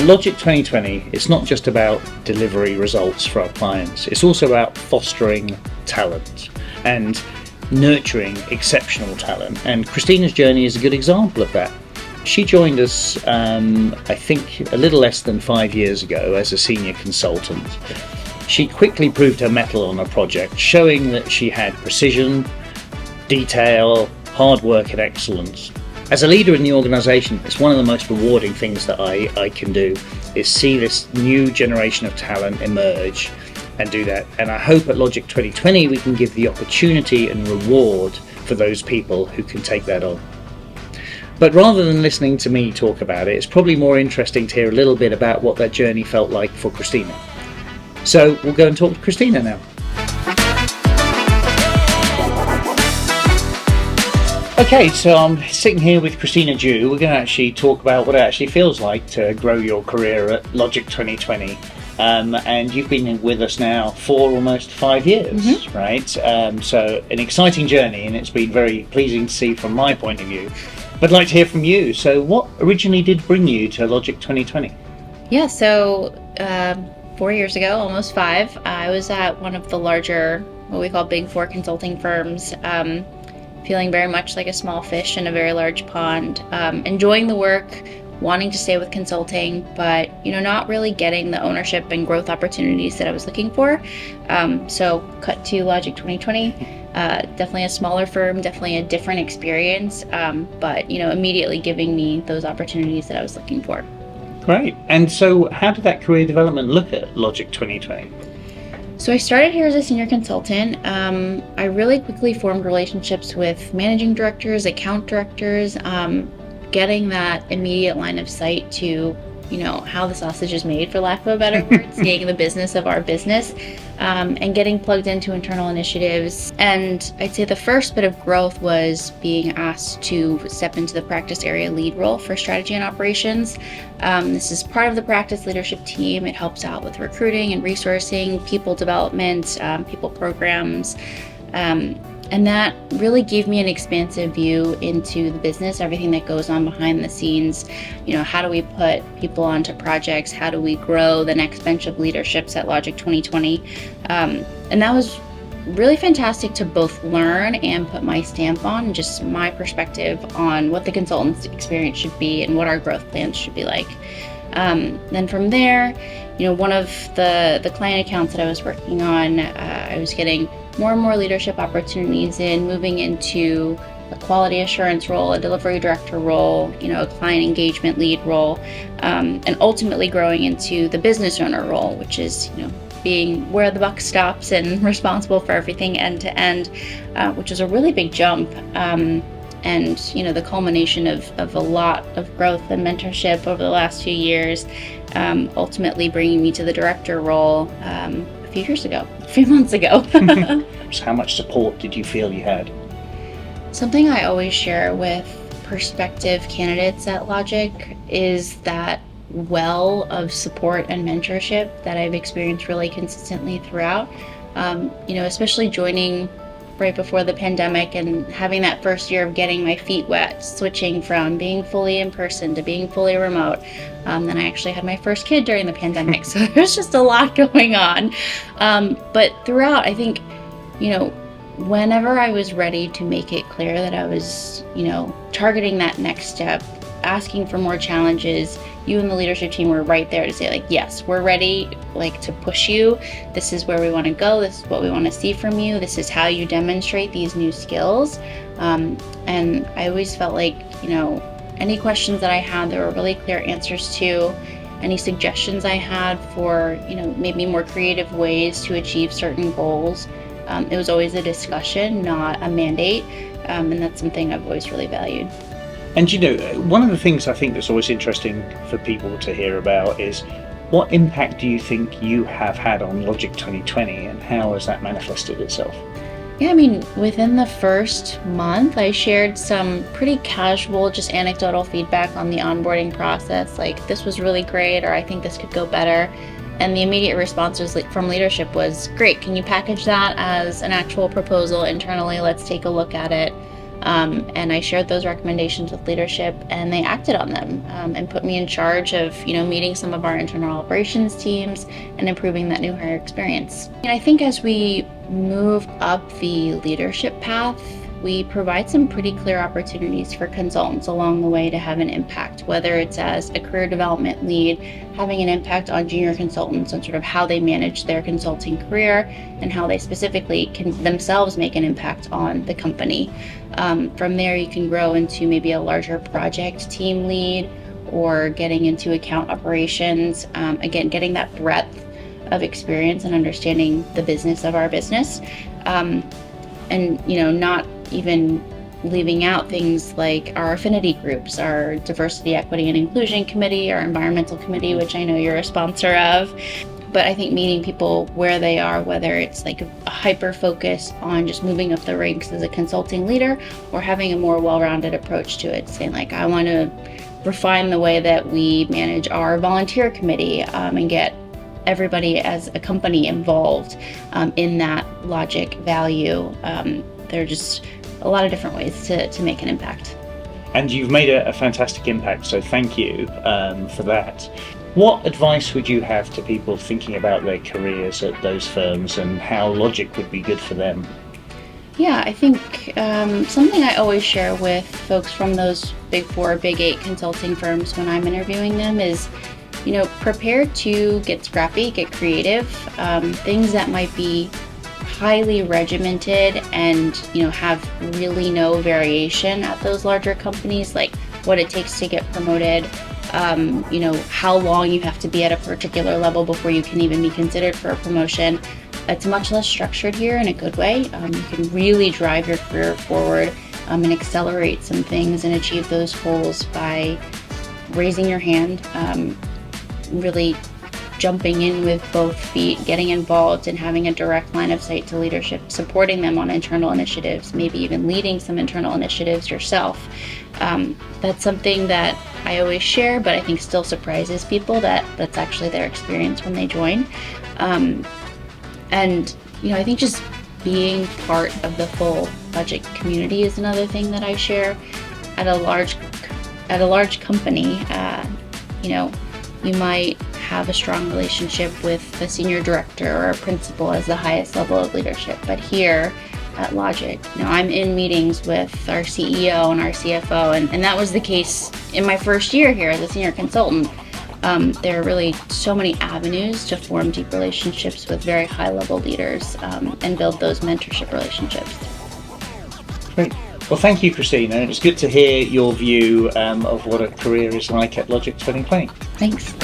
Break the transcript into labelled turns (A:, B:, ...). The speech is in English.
A: At Logic 2020, it's not just about delivery results for our clients, it's also about fostering talent and nurturing exceptional talent. And Christina's journey is a good example of that. She joined us, I think, a little less than 5 years ago as a senior consultant. She quickly proved her mettle on a project, showing that she had precision, detail, hard work and excellence. As a leader in the organisation, it's one of the most rewarding things that I can do, is see this new generation of talent emerge and do that. And I hope at Logic 2020 we can give the opportunity and reward for those people who can take that on. But rather than listening to me talk about it, it's probably more interesting to hear a little bit about what that journey felt like for Christina. So we'll go and talk to Christina now. Okay, so I'm sitting here with Christina Joo. We're going to actually talk about what it actually feels like to grow your career at Logic 2020. And you've been with us now for almost 5 years, right? So an exciting journey, and it's been very pleasing to see from my point of view. But I'd like to hear from you. So what originally did bring you to Logic 2020?
B: Yeah, so 4 years ago, almost 5, I was at one of the larger, what we call Big Four consulting firms, feeling very much like a small fish in a very large pond, enjoying the work, wanting to stay with consulting, but not really getting the ownership and growth opportunities that I was looking for. So cut to Logic 2020, definitely a smaller firm, definitely a different experience, but immediately giving me those opportunities that I was looking for.
A: Great. And so how did that career development look at Logic 2020?
B: So I started here as a senior consultant. I really quickly formed relationships with managing directors, account directors, getting that immediate line of sight to, how the sausage is made, for lack of a better word, seeing the business of our business, and getting plugged into internal initiatives. And I'd say the first bit of growth was being asked to step into the practice area lead role for strategy and operations. This is part of the practice leadership team. It helps out with recruiting and resourcing, people development, people programs. And that really gave me an expansive view into the business, everything that goes on behind the scenes. How do we put people onto projects? How do we grow the next bench of leaderships at Logic 2020? And that was really fantastic to both learn and put my stamp on, just my perspective on what the consultant's experience should be and what our growth plans should be like. Then from there, one of the client accounts that I was working on, I was getting more and more leadership opportunities in moving into a quality assurance role, a delivery director role, a client engagement lead role, and ultimately growing into the business owner role, which is, being where the buck stops and responsible for everything end to end, which is a really big jump. And, the culmination of a lot of growth and mentorship over the last few years, ultimately bringing me to the director role a few months ago.
A: So how much support did you feel you had?
B: Something I always share with prospective candidates at Logic is that well of support and mentorship that I've experienced really consistently throughout. Especially joining right before the pandemic and having that first year of getting my feet wet, switching from being fully in person to being fully remote. Then I actually had my first kid during the pandemic, so there's just a lot going on. But throughout, I think, whenever I was ready to make it clear that I was, targeting that next step, asking for more challenges, you and the leadership team were right there to say, yes, we're ready, to push you. This is where we want to go. This is what we want to see from you. This is how you demonstrate these new skills. And I always felt like, any questions that I had, there were really clear answers to. Any suggestions I had for, maybe more creative ways to achieve certain goals. It was always a discussion, not a mandate. And that's something I've always really valued.
A: And one of the things I think that's always interesting for people to hear about is what impact do you think you have had on Logic 2020 and how has that manifested itself?
B: Yeah, within the first month, I shared some pretty casual, just anecdotal feedback on the onboarding process, this was really great, or I think this could go better. And the immediate response from leadership was, great, can you package that as an actual proposal internally? Let's take a look at it. And I shared those recommendations with leadership, and they acted on them and put me in charge of, meeting some of our internal operations teams and improving that new hire experience. And I think as we move up the leadership path, we provide some pretty clear opportunities for consultants along the way to have an impact, whether it's as a career development lead, having an impact on junior consultants and sort of how they manage their consulting career and how they specifically can themselves make an impact on the company. From there, you can grow into maybe a larger project team lead or getting into account operations. Again, getting that breadth of experience and understanding the business of our business. And not even leaving out things like our affinity groups, our diversity, equity, and inclusion committee, our environmental committee, which I know you're a sponsor of. But I think meeting people where they are, whether it's like a hyper focus on just moving up the ranks as a consulting leader or having a more well-rounded approach to it, saying like, I want to refine the way that we manage our volunteer committee and get everybody as a company involved in that logic value. There are just a lot of different ways to make an impact.
A: And you've made a fantastic impact, so thank you for that. What advice would you have to people thinking about their careers at those firms and how Logic would be good for them?
B: Yeah, I think something I always share with folks from those Big 4, Big 8 consulting firms when I'm interviewing them is, prepare to get scrappy, get creative. Things that might be highly regimented and, have really no variation at those larger companies, like what it takes to get promoted, how long you have to be at a particular level before you can even be considered for a promotion. It's much less structured here in a good way. You can really drive your career forward and accelerate some things and achieve those goals by raising your hand, really jumping in with both feet, getting involved and having a direct line of sight to leadership, supporting them on internal initiatives, maybe even leading some internal initiatives yourself. That's something that I always share, but I think still surprises people that that's actually their experience when they join. And I think just being part of the full Logic community is another thing that I share. At a large company, you might have a strong relationship with a senior director or a principal as the highest level of leadership. But here at Logic, I'm in meetings with our CEO and our CFO, and that was the case in my first year here as a senior consultant. There are really so many avenues to form deep relationships with very high-level leaders and build those mentorship relationships.
A: Great. Well, thank you, Christina. It was good to hear your view of what a career is like at Logic 2020.
B: Thanks.